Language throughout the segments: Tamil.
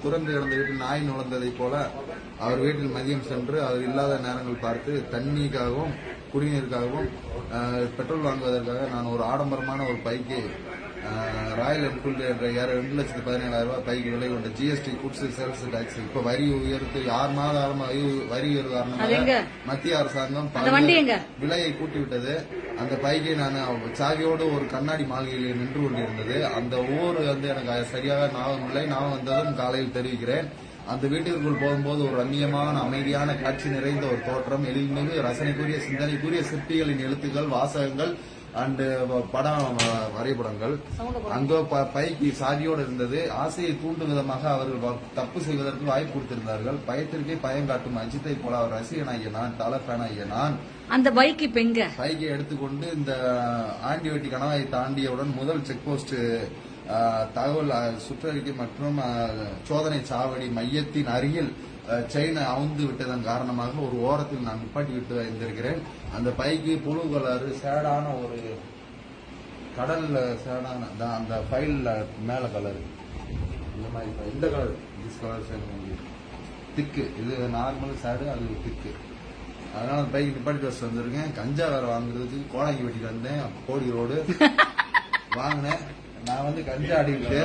துறந்து கிடந்த வீட்டில் நாய் நுழைந்ததை போல அவர் வீட்டில் மதியம் சென்று அவர் இல்லாத நேரங்கள் பார்த்து தண்ணிக்காகவும் குடிநீருக்காகவும் பெட்ரோல் வாங்குவதற்காக நான் ஒரு ஆடம்பரமான ஒரு பைக்கு ராயல் என்ஃபீல்டு என்ற 2,17,000 பைக்கு விலை கொண்ட ஜிஎஸ்டி குட்ஸ் சேல்ஸ் டாக்ஸ் இப்ப வரி உயர்த்து 6 மாத வரி உயர்வு காரணமாக மத்திய அரசாங்கம் விலையை கூட்டிவிட்டது. அந்த பைக்கை நான் சாவியோடு ஒரு கண்ணாடி மாளிகையில் நின்று கொண்டிருந்தது. அந்த ஊர் எனக்கு சரியாக ஞாபகம் இல்லை. ஞாபகம் வந்ததும் காலையில் தெரிவிக்கிறேன். அந்த வீட்டிற்குள் போகும்போது ஒரு ரம்மியமான அமைதியான காட்சி நிறைந்த ஒரு தோற்றம், எழில்மிகு ரசனைக்குரிய சிந்தனைக்குரிய சிற்பிகளின் எழுத்துக்கள், வாசகங்கள் அண்ட் படம் வரைபடங்கள். அங்க பைக்கு சாதியோடு இருந்தது. ஆசையை தூண்டும் விதமாக அவர்கள் தப்பு செய்வதற்கு வாய்ப்பு கொடுத்திருந்தார்கள். பயத்திற்கே பயம் காட்டும் அஜித்தை போல அவர் ரசிகனாகிய நான், தல ஃபேனாகிய நான் அந்த பைக்கை எடுத்துக்கொண்டு இந்த ஆண்டிவட்டி கணவாயை தாண்டியவுடன் முதல் செக் போஸ்ட் தகவல் சுற்றறிக்கை மற்றும் சோதனை சாவடி மையத்தின் அருகில் செயினை அவுந்து விட்டதன் காரணமாக ஒரு ஓரத்தில் நான் நிப்பாட்டி விட்டு வைத்திருக்கிறேன். அந்த பைக்கு புழு கலர் சேடான ஒரு கடல் சேடான அந்த ஃபைல் மேல கலர் இந்த மாதிரி இந்த கலர் திஸ் கலர் திக்கு, இது நார்மல் சேடு, அது திக்கு. அதனால அந்த பைக்கு நிப்பாட்டி வச்சு வந்திருக்கேன். கஞ்சா வேற வாங்குறதுக்கு கோடாங்கி வெட்டிட்டு வந்தேன். கோடி ரோடு வாங்கினேன். நான் கஞ்சா அடிக்கிட்டு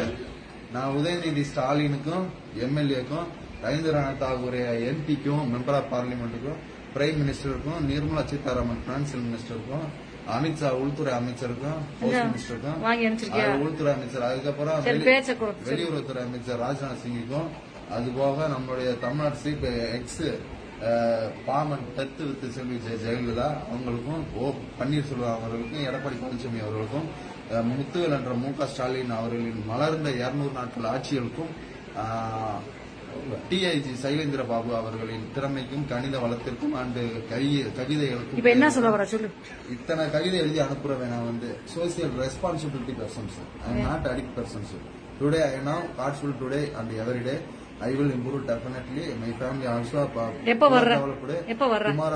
நான் உதயநிதி ஸ்டாலினுக்கும் எம்எல்ஏக்கும் ரவீந்திரநாத் தாகூர் எம்பிக்கும் மெம்பர் ஆஃப் பார்லிமெண்ட்டுக்கும் பிரைம் மினிஸ்டருக்கும் நிர்மலா சீதாராமன் பினான்சியல் மினிஸ்டருக்கும் அமித்ஷா உள்துறை அமைச்சருக்கும் போஸ்ட் மினிஸ்டருக்கும் உள்துறை அமைச்சர் அதுக்கப்புறம் வெளியுறவுத்துறை அமைச்சர் ராஜ்நாத் சிங்குக்கும் அதுபோக நம்மளுடைய Tamil Nadu chief X Pamban death with செல்வி ஜெயலலிதா அவங்களுக்கும் பன்னீர்செல்வம் அவர்களுக்கும் எடப்பாடி பழனிசாமி அவர்களுக்கும் முத்துவேல் என்ற மு.க. ஸ்டாலின் அவர்களின் மலர்ந்த 200 நாட்கள் ஆட்சிகளுக்கும் டிஐஜி சைலேந்திர பாபு அவர்களின் திறமைக்கும் கணித வளத்திற்கும் அண்டு கவிதைகளுக்கும் என்ன சொல்ல இத்தனை கவிதை எழுதி அனுப்புறேன். நான் social responsibility persons, I am not addict persons. Today I now grateful today and every day I will improve definitely. My family also developed.